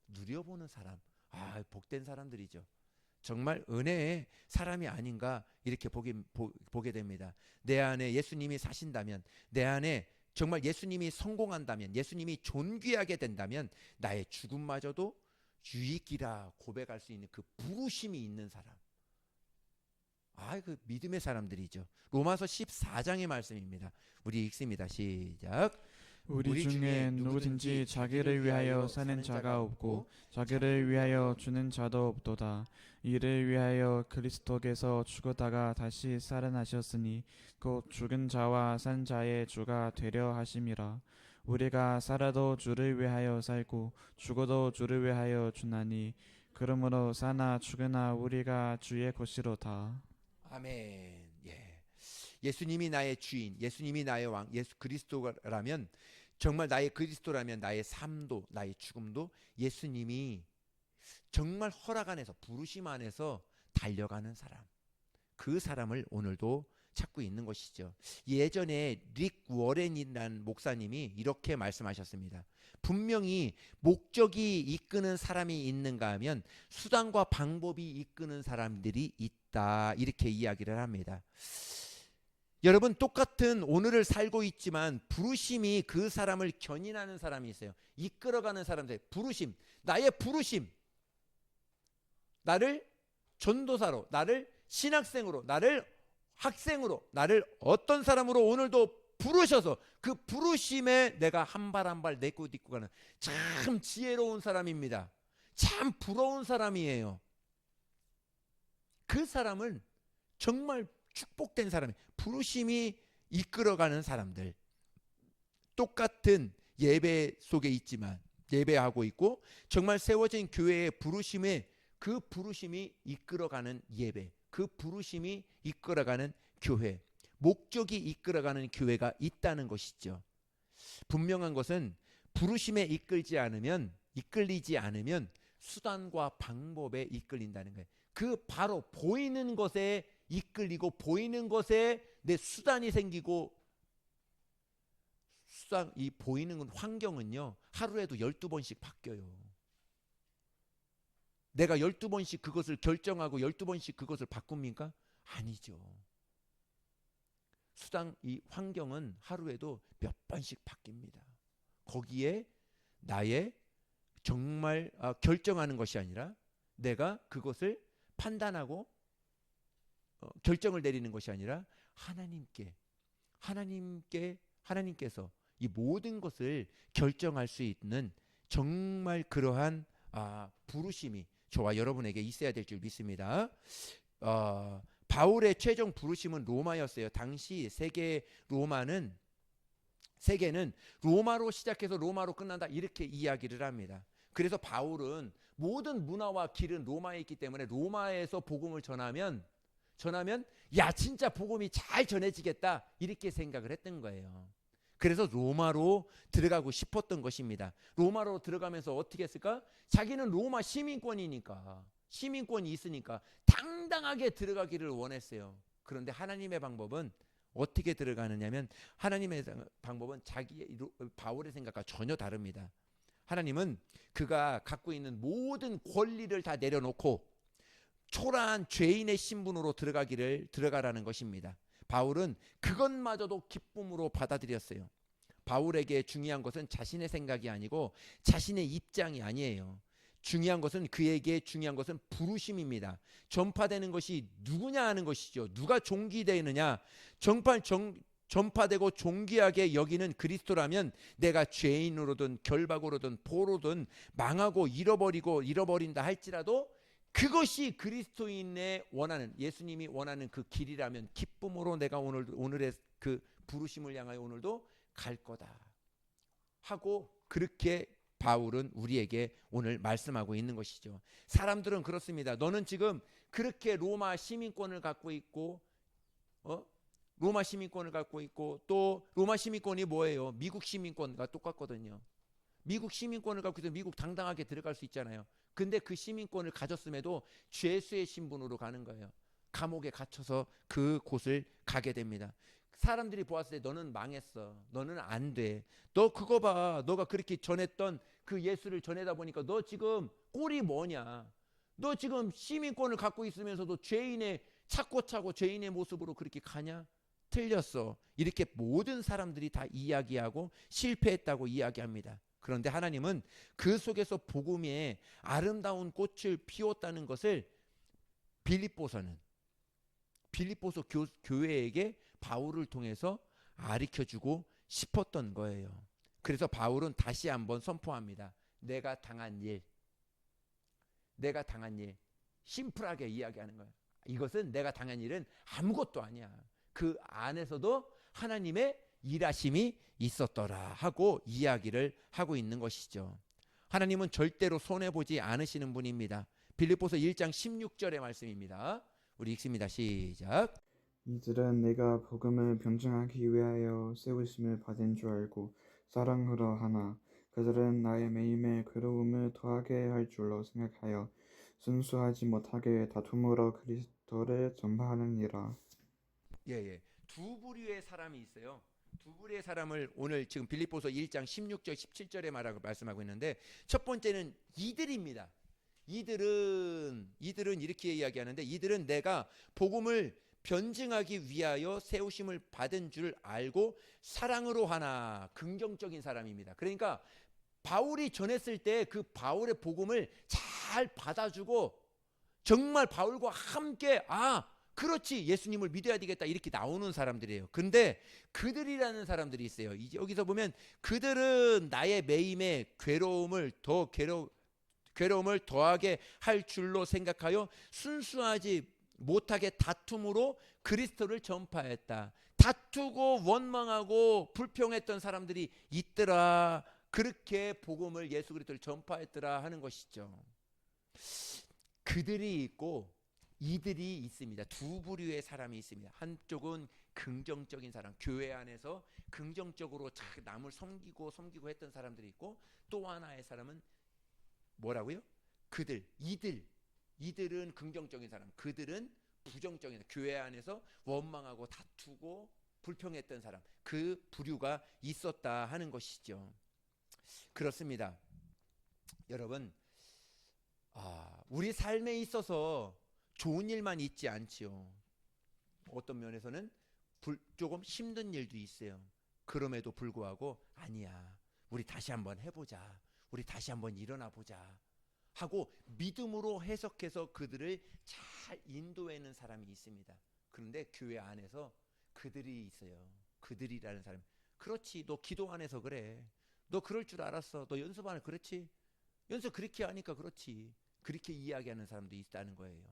누려보는 사람, 복된 사람들이죠. 정말 은혜의 사람이 아닌가 이렇게 보게 됩니다. 내 안에 예수님이 사신다면, 내 안에 정말 예수님이 성공한다면, 예수님이 존귀하게 된다면 나의 죽음마저도 유익이라 고백할 수 있는 그 부르심이 있는 사람, 그 믿음의 사람들이죠. 로마서 14장의 말씀입니다. 우리 읽습니다. 시작. 우리 중에 누구든지 자기를 위하여 사는 자가 없고 자기를 위하여 주는 자도 없도다. 이를 위하여 그리스도께서 죽었다가 다시 살아나셨으니 곧 죽은 자와 산 자의 주가 되려 하심이라. 우리가 살아도 주를 위하여 살고 죽어도 주를 위하여 주나니 그러므로 사나 죽으나 우리가 주의 것이로다. 아멘. 예수님이 나의 주인, 예수님이 나의 왕, 예수 그리스도라면, 정말 나의 그리스도라면 나의 삶도 나의 죽음도 예수님이 정말 허락 안에서, 부르심 안에서 달려가는 사람, 그 사람을 오늘도 찾고 있는 것이죠. 예전에 릭 워렌이라는 목사님이 이렇게 말씀하셨습니다. 분명히 목적이 이끄는 사람이 있는가 하면 수단과 방법이 이끄는 사람들이 있다, 이렇게 이야기를 합니다. 여러분, 똑같은 오늘을 살고 있지만 부르심이 그 사람을 견인하는 사람이 있어요. 이끌어가는 사람들, 부르심, 나의 부르심, 나를 전도사로, 나를 신학생으로, 나를 학생으로, 나를 어떤 사람으로 오늘도 부르셔서 그 부르심에 내가 한 발 한 발 내딛고 가는 참 지혜로운 사람입니다. 참 부러운 사람이에요. 그 사람은 정말 축복된 사람이에요. 부르심이 이끌어가는 사람들, 똑같은 예배 속에 있지만 예배하고 있고 정말 세워진 교회의 부르심에, 그 부르심이 이끌어가는 예배, 그 부르심이 이끌어가는 교회, 목적이 이끌어가는 교회가 있다는 것이죠. 분명한 것은 부르심에 이끌리지 않으면 수단과 방법에 이끌린다는 거예요. 그 바로 보이는 것에 이끌리고 보이는 것에 내 수단이 생기고, 이 보이는 환경은요 하루에도 12번씩 바뀌어요. 내가 12번씩 그것을 결정하고 12번씩 그것을 바꿉니까? 아니죠. 이 환경은 하루에도 몇 번씩 바뀝니다. 거기에 나의 정말 결정하는 것이 아니라 내가 그것을 판단하고 결정을 내리는 것이 아니라 하나님께서 이 모든 것을 결정할 수 있는 정말 그러한 부르심이 저와 여러분에게 있어야 될 줄 믿습니다. 바울의 최종 부르심은 로마였어요. 당시 세계는 로마로 시작해서 로마로 끝난다, 이렇게 이야기를 합니다. 그래서 바울은 모든 문화와 길은 로마에 있기 때문에 로마에서 복음을 전하면 야 진짜 복음이 잘 전해지겠다, 이렇게 생각을 했던 거예요. 그래서 로마로 들어가고 싶었던 것입니다. 로마로 들어가면서 어떻게 했을까? 자기는 로마 시민권이 있으니까 당당하게 들어가기를 원했어요. 그런데 하나님의 방법은 어떻게 들어가느냐면, 하나님의 방법은 바울의 생각과 전혀 다릅니다. 하나님은 그가 갖고 있는 모든 권리를 다 내려놓고 초라한 죄인의 신분으로 들어가라는 것입니다. 바울은 그것마저도 기쁨으로 받아들였어요. 바울에게 중요한 것은 자신의 생각이 아니고 자신의 입장이 아니에요. 그에게 중요한 것은 부르심입니다. 전파되는 것이 누구냐 하는 것이죠. 누가 종기되느냐. 전파되고 존귀하게 여기는 그리스도라면 내가 죄인으로든 결박으로든 포로든 망하고 잃어버린다 할지라도 그것이 그리스도인의 원하는, 예수님이 원하는 그 길이라면 기쁨으로 내가 오늘의 그 부르심을 향하여 오늘도 갈 거다 하고, 그렇게 바울은 우리에게 오늘 말씀하고 있는 것이죠. 사람들은 그렇습니다. 너는 지금 그렇게 로마 시민권을 갖고 있고 로마 시민권을 갖고 있고 또 로마 시민권이 뭐예요? 미국 시민권과 똑같거든요. 미국 시민권을 갖고 있어 미국 당당하게 들어갈 수 있잖아요. 근데 그 시민권을 가졌음에도 죄수의 신분으로 가는 거예요. 감옥에 갇혀서 그 곳을 가게 됩니다. 사람들이 보았을 때 너는 망했어. 너는 안 돼. 너 그거 봐. 너가 그렇게 전했던 그 예수를 전하다 보니까 너 지금 꼴이 뭐냐. 너 지금 시민권을 갖고 있으면서도 죄인의 찾고 차고 죄인의 모습으로 그렇게 가냐? 틀렸어. 이렇게 모든 사람들이 다 이야기하고 실패했다고 이야기합니다. 그런데 하나님은 그 속에서 복음의 아름다운 꽃을 피웠다는 것을 빌립보서 교회에게 바울을 통해서 가르쳐주고 싶었던 거예요. 그래서 바울은 다시 한번 선포합니다. 내가 당한 일 심플하게 이야기하는 거예요. 이것은 내가 당한 일은 아무것도 아니야. 그 안에서도 하나님의 일하심이 있었더라 하고 이야기를 하고 있는 것이죠. 하나님은 절대로 손해보지 않으시는 분입니다. 빌립보서 1장 16절의 말씀입니다. 우리 읽습니다. 시작. 이들은 내가 복음을 변증하기 위하여 세우심을 받은 줄 알고 사랑하러 하나 그들은 나의 매임에 괴로움을 더하게 할 줄로 생각하여 순수하지 못하게 다툼으로 그리스도를 전파하느니라. 예. 두 부류의 사람이 있어요. 두 부류의 사람을 오늘 지금 빌립보서 1장 16절 17절에 말씀하고 있는데 첫 번째는 이들입니다. 이들은 이렇게 이야기하는데 이들은 내가 복음을 변증하기 위하여 세우심을 받은 줄 알고 사랑으로 하나. 긍정적인 사람입니다. 그러니까 바울이 전했을 때 그 바울의 복음을 잘 받아주고 정말 바울과 함께 그렇지 예수님을 믿어야 되겠다 이렇게 나오는 사람들이에요. 근데 그들이라는 사람들이 있어요. 이제 여기서 보면 그들은 나의 매임에 괴로움을 더하게 할 줄로 생각하여 순수하지 못하게 다툼으로 그리스도를 전파했다. 다투고 원망하고 불평했던 사람들이 있더라. 그렇게 복음을 예수 그리스도를 전파했더라 하는 것이죠. 그들이 있고 이들이 있습니다. 두 부류의 사람이 있습니다. 한쪽은 긍정적인 사람, 교회 안에서 긍정적으로 남을 섬기고 했던 사람들이 있고 또 하나의 사람은 뭐라고요? 이들은 긍정적인 사람, 그들은 부정적인 사람, 교회 안에서 원망하고 다투고 불평했던 사람, 그 부류가 있었다 하는 것이죠. 그렇습니다. 여러분, 우리 삶에 있어서 좋은 일만 있지 않지요. 어떤 면에서는 조금 힘든 일도 있어요. 그럼에도 불구하고 아니야. 우리 다시 한번 해보자. 우리 다시 한번 일어나 보자. 하고 믿음으로 해석해서 그들을 잘 인도하는 사람이 있습니다. 그런데 교회 안에서 그들이 있어요. 그들이라는 사람. 그렇지. 너 기도 안 해서 그래. 너 그럴 줄 알았어. 너 연습 안 해. 그렇지. 연습 그렇게 하니까 그렇지. 그렇게 이야기하는 사람도 있다는 거예요.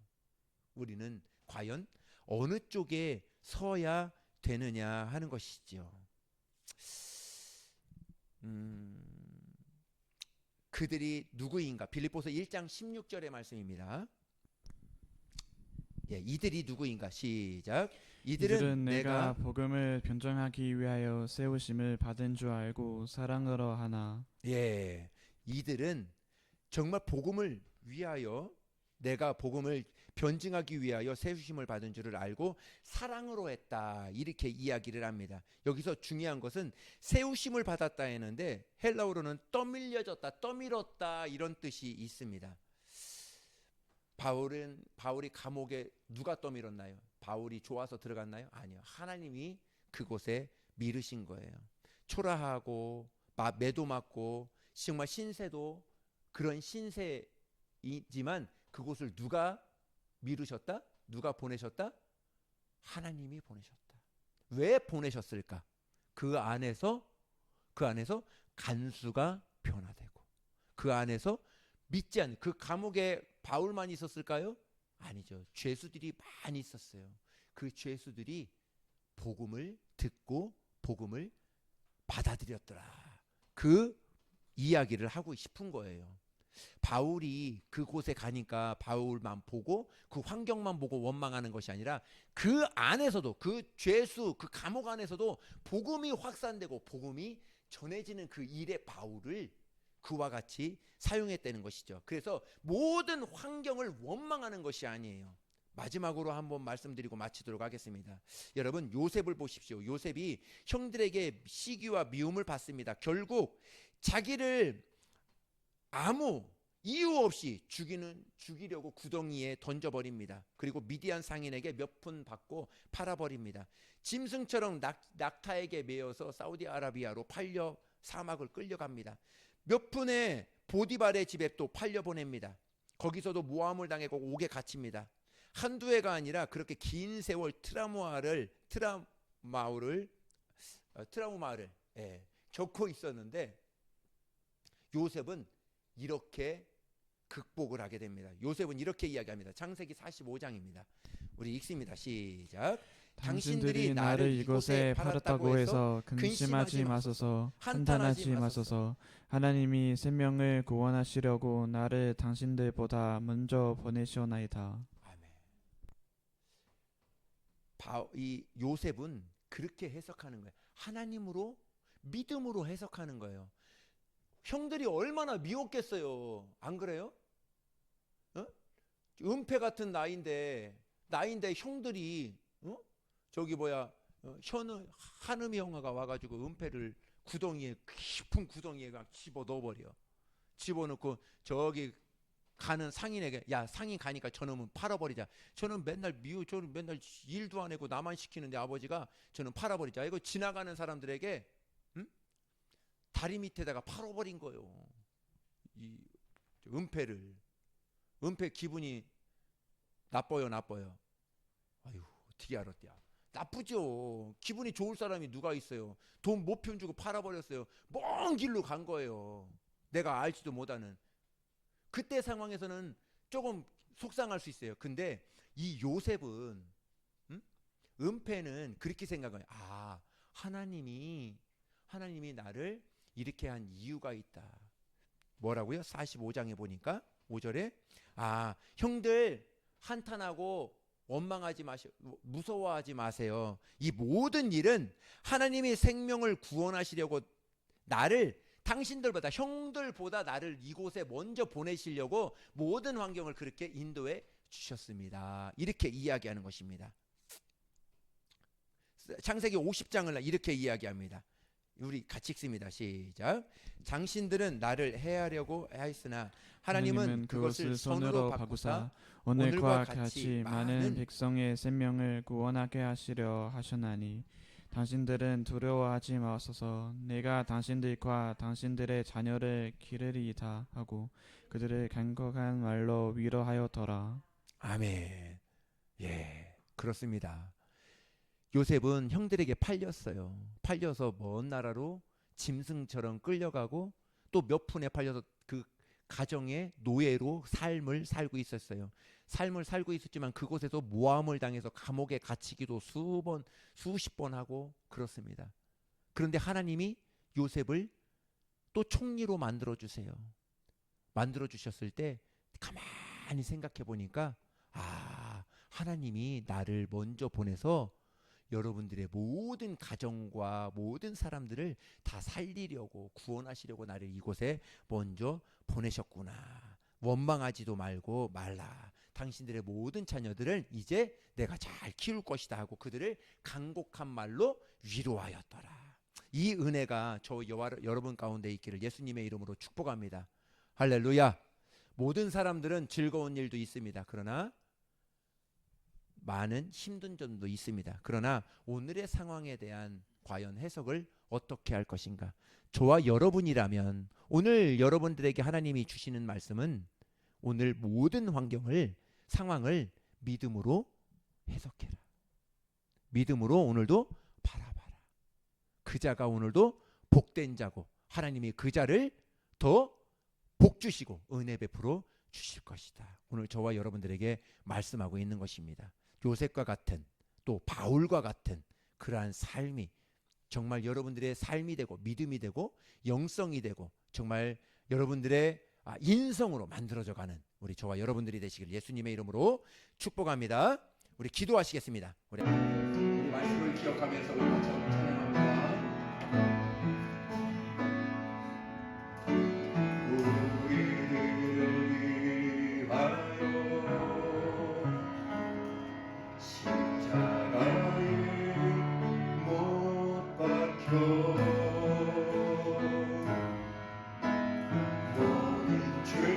우리는 과연 어느 쪽에 서야 되느냐 하는 것이죠. 그들이 누구인가? 빌립보서 1장 16절의 말씀입니다. 이들이 누구인가? 시작. 이들은 내가 복음을 변증하기 위하여 세우심을 받은 줄 알고 사랑으로 하나. 이들은 정말 복음을 위하여 내가 복음을 변증하기 위하여 세우심을 받은 줄을 알고 사랑으로 했다. 이렇게 이야기를 합니다. 여기서 중요한 것은 세우심을 받았다 했는데 헬라어로는 떠밀려졌다, 떠밀었다 이런 뜻이 있습니다. 바울이 감옥에 누가 떠밀었나요? 바울이 좋아서 들어갔나요? 아니요. 하나님이 그곳에 미르신 거예요. 초라하고 매도 맞고 정말 신세도 그런 신세이지만 그곳을 누가 미루셨다? 누가 보내셨다? 하나님이 보내셨다. 왜 보내셨을까? 그 안에서 간수가 변화되고 그 안에서 믿지 않는 그 감옥에 바울만 있었을까요? 아니죠. 죄수들이 많이 있었어요. 그 죄수들이 복음을 듣고 복음을 받아들였더라. 그 이야기를 하고 싶은 거예요. 바울이 그곳에 가니까 바울만 보고 그 환경만 보고 원망하는 것이 아니라 그 안에서도, 그 죄수, 그 감옥 안에서도 복음이 확산되고 복음이 전해지는 그 일에 바울을 그와 같이 사용했다는 것이죠. 그래서 모든 환경을 원망하는 것이 아니에요. 마지막으로 한번 말씀드리고 마치도록 하겠습니다. 여러분, 요셉을 보십시오. 요셉이 형들에게 시기와 미움을 받습니다. 결국 자기를 아무 이유 없이 죽이려고 구덩이에 던져버립니다. 그리고 미디안 상인에게 몇 푼 받고 팔아버립니다. 짐승처럼 낙타에게 매여서 사우디아라비아로 팔려 사막을 끌려갑니다. 몇 푼의 보디발의 집에 또 팔려보냅니다. 거기서도 모함을 당하고 옥에 갇힙니다. 한두 해가 아니라 그렇게 긴 세월 트라우마를 겪고 있었는데 요셉은 이렇게 극복을 하게 됩니다. 요셉은 이렇게 이야기합니다. 창세기 45장입니다. 우리 읽습니다. 시작. 당신들이 나를 이곳에 팔았다고 해서 근심하지 마소서, 한탄하지 마소서. 하나님이 생명을 구원하시려고 나를 당신들보다 먼저 보내시오나이다. 아멘. 이 요셉은 그렇게 해석하는 거예요. 하나님으로, 믿음으로 해석하는 거예요. 형들이 얼마나 미웠겠어요. 안 그래요? 은폐 같은 나이인데 형들이 한음이 형아가 와가지고 은폐를 깊은 구덩이에 집어 넣어버려. 집어넣고 저기 가는 상인에게, 야, 상인 가니까 저놈은 팔아버리자. 저는 맨날 저는 맨날 일도 안 하고 나만 시키는데 아버지가 저는 팔아버리자. 이거 지나가는 사람들에게 다리 밑에다가 팔아버린 거예요. 이 은폐를. 은폐 기분이 나빠요? 아유, 어떻게 알았대야. 나쁘죠. 기분이 좋을 사람이 누가 있어요. 돈 못 펴주고 팔아버렸어요. 먼 길로 간 거예요. 내가 알지도 못하는. 그때 상황에서는 조금 속상할 수 있어요. 근데 이 요셉은 은폐는 그렇게 생각해요. 아, 하나님이 나를 이렇게 한 이유가 있다. 뭐라고요? 45장에 보니까 5절에 형들 한탄하고 원망하지 마세요. 무서워하지 마세요. 이 모든 일은 하나님이 생명을 구원하시려고 나를 당신들보다, 형들보다 나를 이곳에 먼저 보내시려고 모든 환경을 그렇게 인도해 주셨습니다. 이렇게 이야기하는 것입니다. 창세기 50장을 이렇게 이야기합니다. 우리 같이 읽습니다. 시작. 당신들은 나를 해하려고 하였으나 하나님은 그것을 손으로 바꾸사 오늘과 같이 많은 백성의 생명을 구원하게 하시려 하셨나니 당신들은 두려워하지 마소서. 내가 당신들과 당신들의 자녀를 기르리이다 하고 그들을 간곡한 말로 위로하였더라. 아멘. 예, 그렇습니다. 요셉은 형들에게 팔렸어요. 팔려서 먼 나라로 짐승처럼 끌려가고 또 몇 푼에 팔려서 그 가정의 노예로 삶을 살고 있었어요. 삶을 살고 있었지만 그곳에서 모함을 당해서 감옥에 갇히기도 수십 번 하고 그렇습니다. 그런데 하나님이 요셉을 또 총리로 만들어 주세요. 만들어 주셨을 때 가만히 생각해 보니까 하나님이 나를 먼저 보내서 여러분들의 모든 가정과 모든 사람들을 다 살리려고, 구원하시려고 나를 이곳에 먼저 보내셨구나. 원망하지도 말라. 당신들의 모든 자녀들을 이제 내가 잘 키울 것이다 하고 그들을 간곡한 말로 위로하였더라. 이 은혜가 여러분 가운데 있기를 예수님의 이름으로 축복합니다. 할렐루야. 모든 사람들은 즐거운 일도 있습니다. 그러나 많은 힘든 점도 있습니다. 그러나 오늘의 상황에 대한 과연 해석을 어떻게 할 것인가? 저와 여러분이라면 오늘 여러분들에게 하나님이 주시는 말씀은 오늘 모든 상황을 믿음으로 해석해라. 믿음으로 오늘도 바라봐라. 그 자가 오늘도 복된 자고 하나님이 그 자를 더 복 주시고 은혜 베풀어 주실 것이다. 오늘 저와 여러분들에게 말씀하고 있는 것입니다. 요셉과 같은, 또 바울과 같은 그러한 삶이 정말 여러분들의 삶이 되고 믿음이 되고 영성이 되고 정말 여러분들의 인성으로 만들어져 가는 우리 저와 여러분들이 되시길 예수님의 이름으로 축복합니다. 우리 기도하시겠습니다. 우리 말씀을 기억하면서 우리 같이 찬양합니다. 우리를 위하여 십자가에 못 박혀 주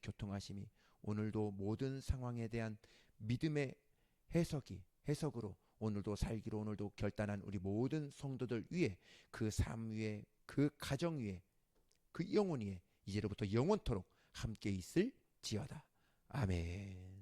교통하심이 오늘도 모든 상황에 대한 믿음의 해석으로 오늘도 살기로 오늘도 결단한 우리 모든 성도들 위에 그 삶 위에 그 가정 위에 그 영혼 위에 이제로부터 영원토록 함께 있을지어다. 아멘.